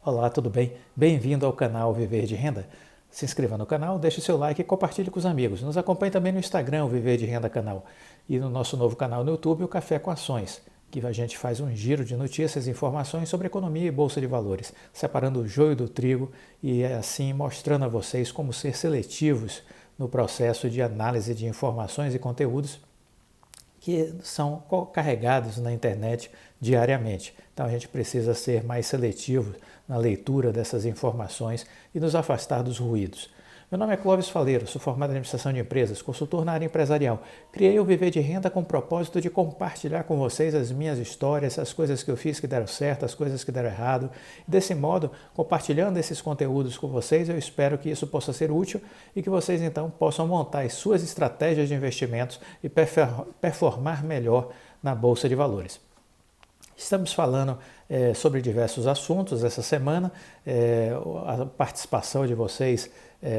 Olá, tudo bem? Bem-vindo ao canal Viver de Renda. Se inscreva no canal, deixe seu like e compartilhe com os amigos. Nos acompanhe também no Instagram, o Viver de Renda Canal. E no nosso novo canal no YouTube, o Café com Ações, que a gente faz um giro de notícias e informações sobre economia e bolsa de valores, separando o joio do trigo e assim mostrando a vocês como ser seletivos no processo de análise de informações e conteúdos que são carregados na internet diariamente. Então a gente precisa ser mais seletivo na leitura dessas informações e nos afastar dos ruídos. Meu nome é Clóvis Faleiro, sou formado em administração de empresas, consultor na área empresarial. Criei o Viver de Renda com o propósito de compartilhar com vocês as minhas histórias, as coisas que eu fiz que deram certo, as coisas que deram errado. Desse modo, compartilhando esses conteúdos com vocês, eu espero que isso possa ser útil e que vocês então possam montar as suas estratégias de investimentos e performar melhor na Bolsa de Valores. Estamos falando sobre diversos assuntos essa semana. A participação de vocês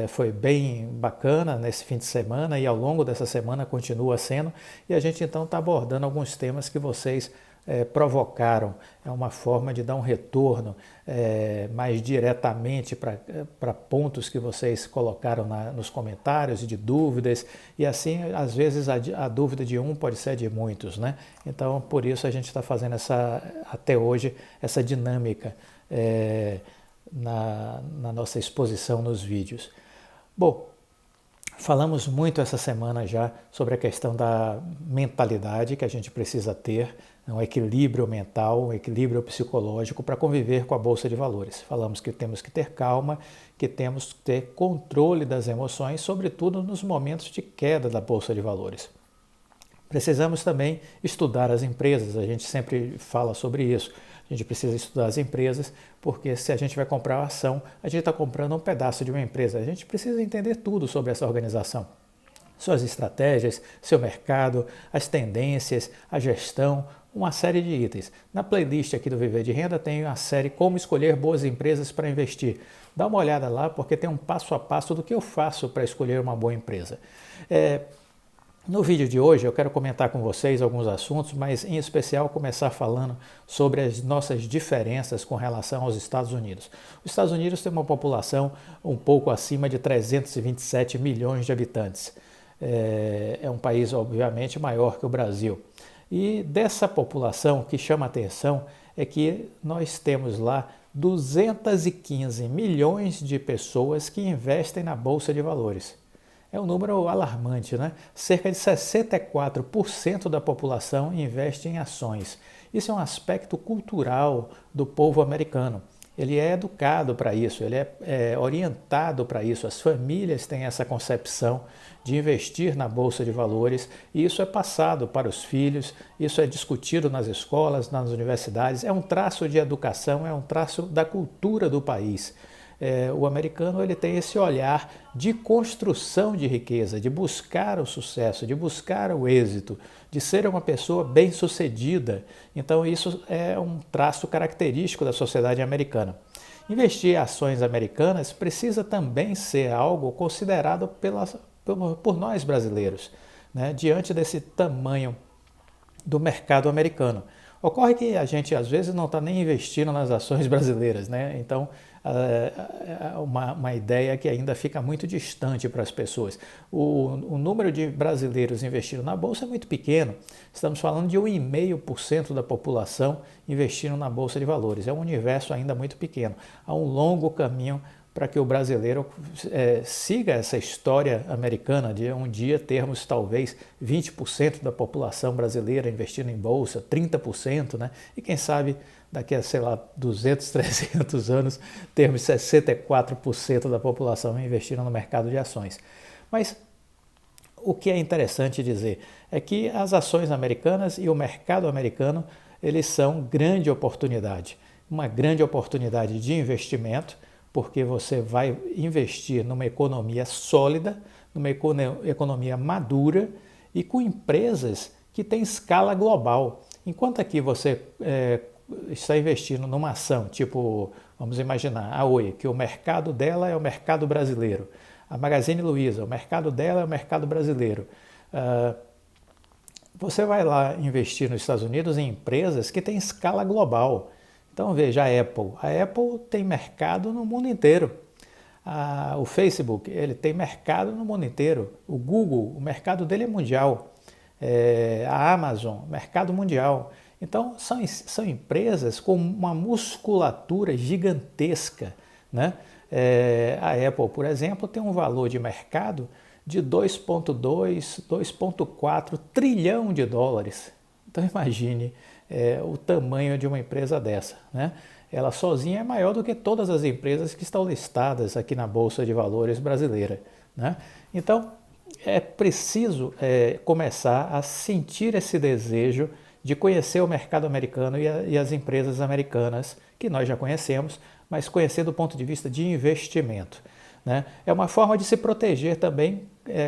foi bem bacana nesse fim de semana e ao longo dessa semana continua sendo. E a gente então está abordando alguns temas que vocês provocaram. É uma forma de dar um retorno mais diretamente para pontos que vocês colocaram nos comentários e de dúvidas, e assim às vezes a dúvida de um pode ser de muitos, né? Então por isso a gente está fazendo até hoje essa dinâmica na nossa exposição nos vídeos. Bom, falamos muito essa semana já sobre a questão da mentalidade que a gente precisa ter, um equilíbrio mental, um equilíbrio psicológico para conviver com a Bolsa de Valores. Falamos que temos que ter calma, que temos que ter controle das emoções, sobretudo nos momentos de queda da Bolsa de Valores. Precisamos também estudar as empresas, a gente sempre fala sobre isso. A gente precisa estudar as empresas, porque se a gente vai comprar uma ação, a gente está comprando um pedaço de uma empresa. A gente precisa entender tudo sobre essa organização. Suas estratégias, seu mercado, as tendências, a gestão, uma série de itens. Na playlist aqui do Viver de Renda tem a série Como Escolher Boas Empresas para Investir. Dá uma olhada lá, porque tem um passo a passo do que eu faço para escolher uma boa empresa. No vídeo de hoje eu quero comentar com vocês alguns assuntos, mas em especial começar falando sobre as nossas diferenças com relação aos Estados Unidos. Os Estados Unidos tem uma população um pouco acima de 327 milhões de habitantes. É um país, obviamente, maior que o Brasil. E dessa população, o que chama a atenção é que nós temos lá 215 milhões de pessoas que investem na Bolsa de Valores. É um número alarmante, né? Cerca de 64% da população investe em ações. Isso é um aspecto cultural do povo americano. Ele é educado para isso, ele é orientado para isso. As famílias têm essa concepção de investir na Bolsa de Valores e isso é passado para os filhos, isso é discutido nas escolas, nas universidades. É um traço de educação, é um traço da cultura do país. O americano ele tem esse olhar de construção de riqueza, de buscar o sucesso, de buscar o êxito, de ser uma pessoa bem-sucedida. Então isso é um traço característico da sociedade americana. Investir em ações americanas precisa também ser algo considerado por nós brasileiros, né, diante desse tamanho do mercado americano. Ocorre que a gente às vezes não está nem investindo nas ações brasileiras, né? Então uma ideia que ainda fica muito distante para as pessoas. O número de brasileiros investindo na Bolsa é muito pequeno. Estamos falando de 1,5% da população investindo na Bolsa de Valores. É um universo ainda muito pequeno. Há um longo caminho para que o brasileiro siga essa história americana de um dia termos talvez 20% da população brasileira investindo em bolsa, 30%, né? E quem sabe daqui a, 200, 300 anos termos 64% da população investindo no mercado de ações. Mas o que é interessante dizer é que as ações americanas e o mercado americano, eles são grande oportunidade, uma grande oportunidade de investimento, porque você vai investir numa economia sólida, numa economia madura e com empresas que têm escala global. Enquanto aqui você está investindo numa ação, tipo, vamos imaginar, a Oi, que o mercado dela é o mercado brasileiro. A Magazine Luiza, o mercado dela é o mercado brasileiro. Você vai lá investir nos Estados Unidos em empresas que têm escala global. Então veja a Apple. A Apple tem mercado no mundo inteiro. O Facebook, ele tem mercado no mundo inteiro. O Google, o mercado dele é mundial. A Amazon, mercado mundial. Então são empresas com uma musculatura gigantesca, né? A Apple, por exemplo, tem um valor de mercado de 2,2, 2,4 trilhão de dólares. Então imagine o tamanho de uma empresa dessa, né? Ela sozinha é maior do que todas as empresas que estão listadas aqui na Bolsa de Valores brasileira, né? Então é preciso começar a sentir esse desejo de conhecer o mercado americano e as empresas americanas, que nós já conhecemos, mas conhecer do ponto de vista de investimento, né? É uma forma de se proteger também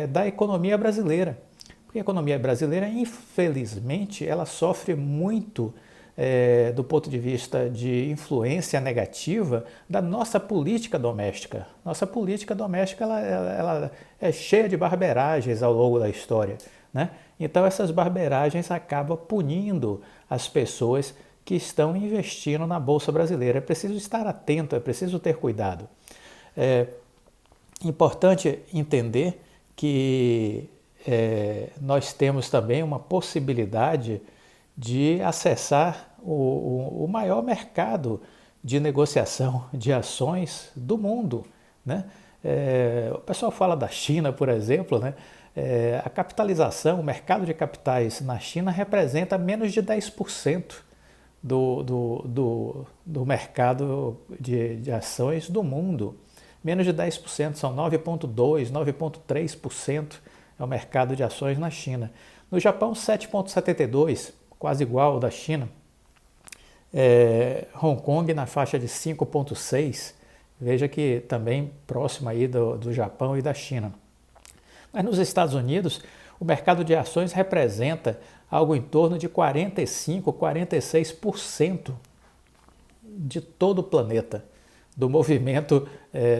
da economia brasileira, porque a economia brasileira, infelizmente, ela sofre muito do ponto de vista de influência negativa da nossa política doméstica. Nossa política doméstica ela é cheia de barberagens ao longo da história, né? Então essas barberagens acabam punindo as pessoas que estão investindo na Bolsa Brasileira. É preciso estar atento, é preciso ter cuidado. É importante entender que nós temos também uma possibilidade de acessar o maior mercado de negociação de ações do mundo, né? O pessoal fala da China, por exemplo, né? A capitalização, o mercado de capitais na China representa menos de 10% do mercado de ações do mundo. Menos de 10%, são 9,2%, 9,3% é o mercado de ações na China. No Japão, 7,72%, quase igual ao da China. Hong Kong na faixa de 5,6%, veja que também próximo aí do Japão e da China. Mas nos Estados Unidos, o mercado de ações representa algo em torno de 45%, 46% de todo o planeta, do movimento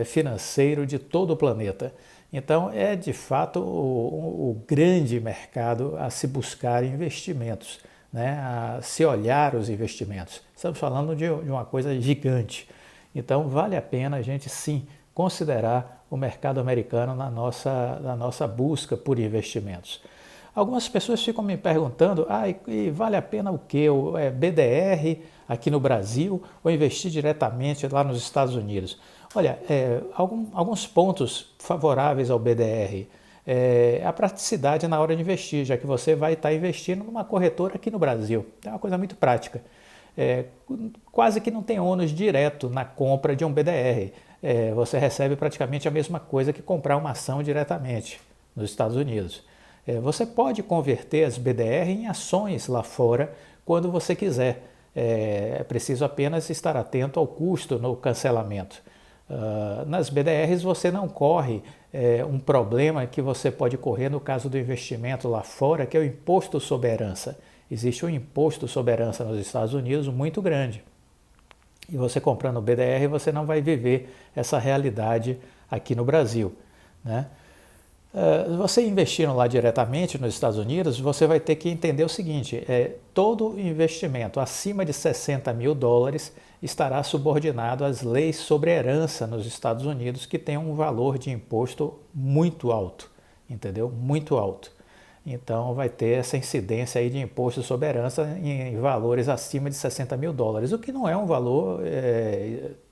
financeiro de todo o planeta. Então, é de fato o grande mercado a se buscar investimentos, né? A se olhar os investimentos. Estamos falando de uma coisa gigante. Então, vale a pena a gente, sim, considerar o mercado americano na nossa busca por investimentos. Algumas pessoas ficam me perguntando, e vale a pena o quê? BDR aqui no Brasil ou investir diretamente lá nos Estados Unidos? Olha, alguns pontos favoráveis ao BDR. A praticidade na hora de investir, já que você vai estar investindo numa corretora aqui no Brasil. É uma coisa muito prática. Quase que não tem ônus direto na compra de um BDR. Você recebe praticamente a mesma coisa que comprar uma ação diretamente nos Estados Unidos. Você pode converter as BDR em ações lá fora quando você quiser. É preciso apenas estar atento ao custo no cancelamento. Nas BDRs você não corre um problema que você pode correr no caso do investimento lá fora, que é o imposto sobre herança. Existe um imposto sobre herança nos Estados Unidos muito grande. E você comprando BDR, você não vai viver essa realidade aqui no Brasil, né? Você investindo lá diretamente nos Estados Unidos, você vai ter que entender o seguinte, todo investimento acima de 60 mil dólares estará subordinado às leis sobre herança nos Estados Unidos, que tem um valor de imposto muito alto, entendeu? Muito alto. Então vai ter essa incidência aí de imposto sobre herança em valores acima de 60 mil dólares, o que não é um valor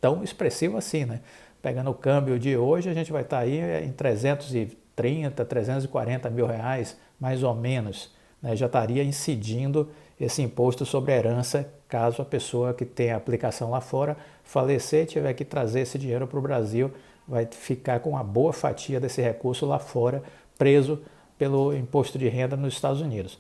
tão expressivo assim, né? Pegando o câmbio de hoje, a gente vai estar aí em 330, 340 mil reais, mais ou menos, né? Já estaria incidindo esse imposto sobre herança, caso a pessoa que tem a aplicação lá fora falecer e tiver que trazer esse dinheiro para o Brasil, vai ficar com uma boa fatia desse recurso lá fora, preso pelo imposto de renda nos Estados Unidos.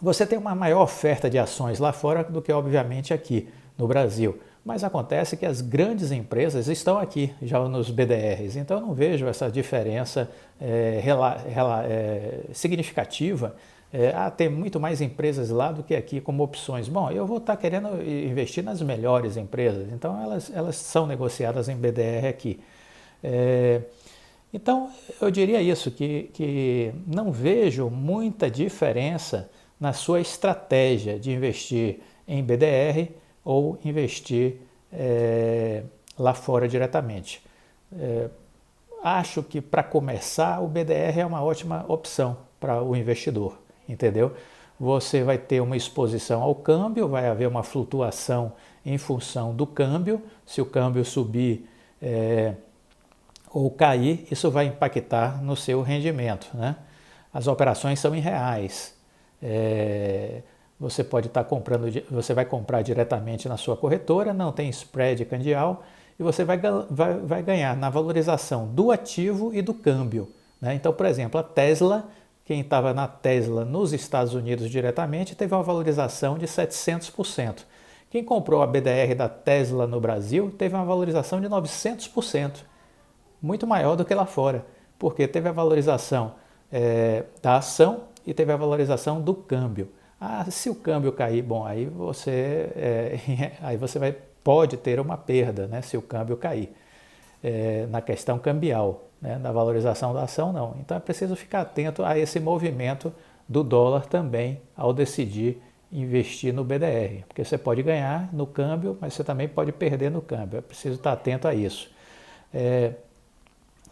Você tem uma maior oferta de ações lá fora do que, obviamente, aqui no Brasil. Mas acontece que as grandes empresas estão aqui, já nos BDRs. Então, eu não vejo essa diferença significativa. Tem muito mais empresas lá do que aqui como opções. Bom, eu vou estar querendo investir nas melhores empresas. Então, elas são negociadas em BDR aqui. Então, eu diria isso, que não vejo muita diferença na sua estratégia de investir em BDR ou investir lá fora diretamente. Acho que para começar o BDR é uma ótima opção para o investidor, entendeu? Você vai ter uma exposição ao câmbio, vai haver uma flutuação em função do câmbio. Se o câmbio subir ou cair, isso vai impactar no seu rendimento, né? As operações são em reais. Você pode estar comprando, você vai comprar diretamente na sua corretora, não tem spread cambial e você vai ganhar na valorização do ativo e do câmbio, né? Então, por exemplo, a Tesla, quem estava na Tesla nos Estados Unidos diretamente, teve uma valorização de 700%. Quem comprou a BDR da Tesla no Brasil teve uma valorização de 900%, muito maior do que lá fora, porque teve a valorização da ação e teve a valorização do câmbio. Se o câmbio cair, bom, aí você pode ter uma perda, né, se o câmbio cair. Na questão cambial, né, na valorização da ação não. Então é preciso ficar atento a esse movimento do dólar também ao decidir investir no BDR, porque você pode ganhar no câmbio, mas você também pode perder no câmbio. É preciso estar atento a isso.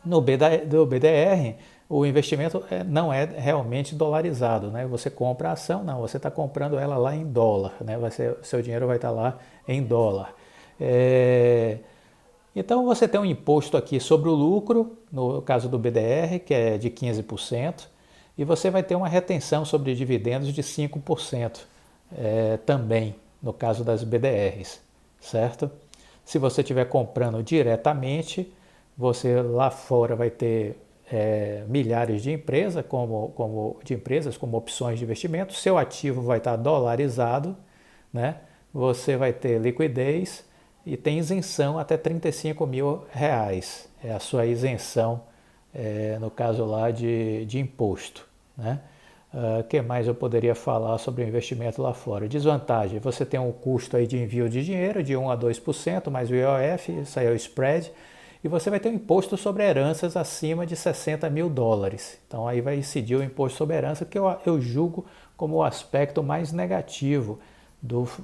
No BDR, o investimento não é realmente dolarizado, né? Você compra a ação, não, você está comprando ela lá em dólar, né? Seu dinheiro vai estar lá em dólar. Então você tem um imposto aqui sobre o lucro, no caso do BDR, que é de 15%, e você vai ter uma retenção sobre dividendos de 5% também, no caso das BDRs, certo? Se você estiver comprando diretamente, você lá fora vai ter milhares de empresas como opções de investimento, seu ativo vai estar dolarizado, né? Você vai ter liquidez e tem isenção até R$35 mil. É a sua isenção, no caso lá de imposto, né? Que mais eu poderia falar sobre o investimento lá fora? Desvantagem, você tem um custo aí de envio de dinheiro de 1 a 2%, mais o IOF, isso aí é o spread, e você vai ter um imposto sobre heranças acima de $60 mil. Então aí vai incidir o imposto sobre herança, que eu julgo como o aspecto mais negativo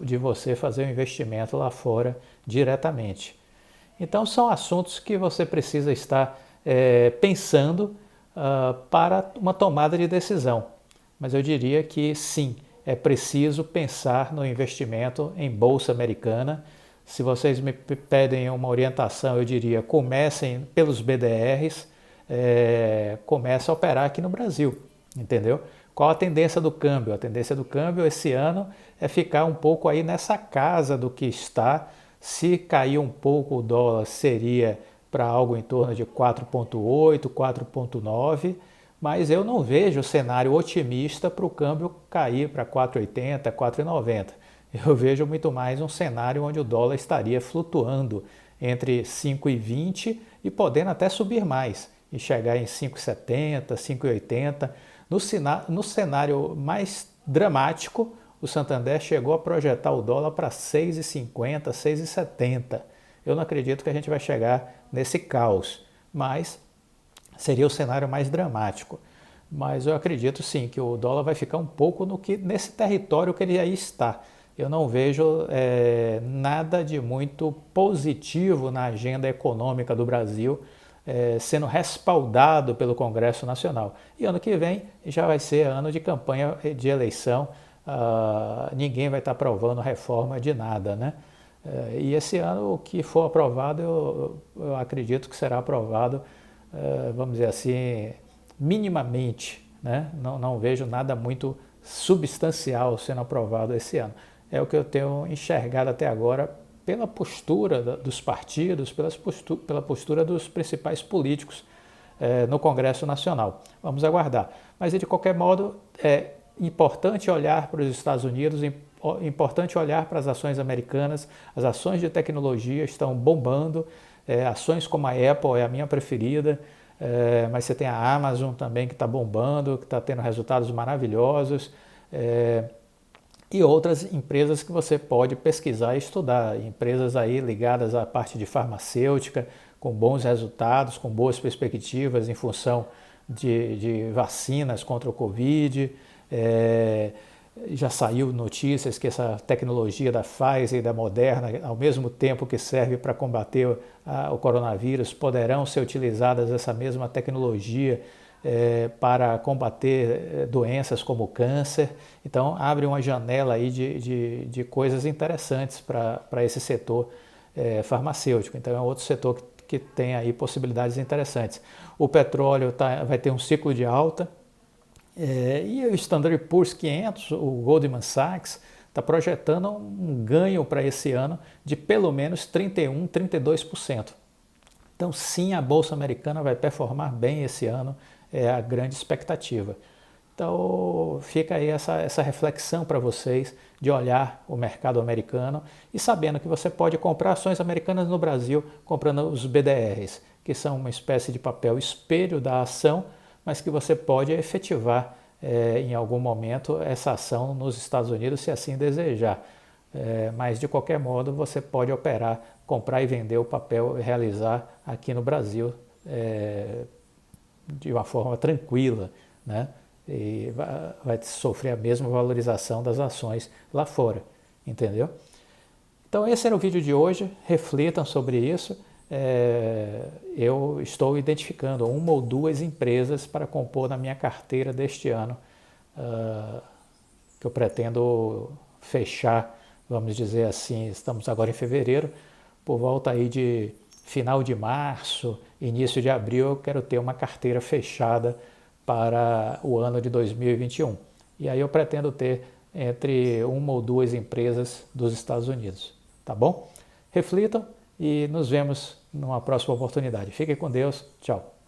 de você fazer um investimento lá fora diretamente. Então são assuntos que você precisa estar pensando para uma tomada de decisão. Mas eu diria que sim, é preciso pensar no investimento em bolsa americana. Se vocês me pedem uma orientação, eu diria comecem pelos BDRs, comece a operar aqui no Brasil, entendeu? Qual a tendência do câmbio? A tendência do câmbio esse ano é ficar um pouco aí nessa casa do que está. Se cair um pouco o dólar, seria para algo em torno de 4,8, 4,9, mas eu não vejo cenário otimista para o câmbio cair para 4,80, 4,90. Eu vejo muito mais um cenário onde o dólar estaria flutuando entre 5,20 e podendo até subir mais, e chegar em 5,70, 5,80. No cenário mais dramático, o Santander chegou a projetar o dólar para 6,50, 6,70. Eu não acredito que a gente vai chegar nesse caos, mas seria o cenário mais dramático. Mas eu acredito sim que o dólar vai ficar um pouco nesse território que ele aí está. Eu não vejo nada de muito positivo na agenda econômica do Brasil sendo respaldado pelo Congresso Nacional. E ano que vem já vai ser ano de campanha de eleição, ninguém vai estar aprovando reforma de nada, né? E esse ano o que for aprovado, eu acredito que será aprovado, vamos dizer assim, minimamente, né? Não vejo nada muito substancial sendo aprovado esse ano. É o que eu tenho enxergado até agora pela postura dos partidos, pela postura dos principais políticos no Congresso Nacional. Vamos aguardar. Mas, de qualquer modo, é importante olhar para os Estados Unidos, importante olhar para as ações americanas. As ações de tecnologia estão bombando. Ações como a Apple é a minha preferida, mas você tem a Amazon também que está bombando, que está tendo resultados maravilhosos. E outras empresas que você pode pesquisar e estudar, empresas aí ligadas à parte de farmacêutica, com bons resultados, com boas perspectivas em função de vacinas contra o Covid, Já saiu notícias que essa tecnologia da Pfizer e da Moderna, ao mesmo tempo que serve para combater o coronavírus, poderão ser utilizadas essa mesma tecnologia para combater doenças como o câncer. Então, abre uma janela aí de coisas interessantes para esse setor farmacêutico. Então, é outro setor que tem aí possibilidades interessantes. O petróleo vai ter um ciclo de alta, e o Standard & Poor's 500, o Goldman Sachs, está projetando um ganho para esse ano de pelo menos 31%, 32%. Então, sim, a Bolsa Americana vai performar bem esse ano, é a grande expectativa. Então, fica aí essa reflexão para vocês de olhar o mercado americano e sabendo que você pode comprar ações americanas no Brasil comprando os BDRs, que são uma espécie de papel espelho da ação, mas que você pode efetivar em algum momento essa ação nos Estados Unidos, se assim desejar. Mas, de qualquer modo, você pode operar, comprar e vender o papel e realizar aqui no Brasil de uma forma tranquila, né? E vai sofrer a mesma valorização das ações lá fora, entendeu? Então, esse era o vídeo de hoje. Reflitam sobre isso. Eu estou identificando uma ou duas empresas para compor na minha carteira deste ano, que eu pretendo fechar, vamos dizer assim, estamos agora em fevereiro, por volta aí de final de março, início de abril, eu quero ter uma carteira fechada para o ano de 2021. E aí eu pretendo ter entre uma ou duas empresas dos Estados Unidos, tá bom? Reflitam e nos vemos numa próxima oportunidade. Fiquem com Deus. Tchau.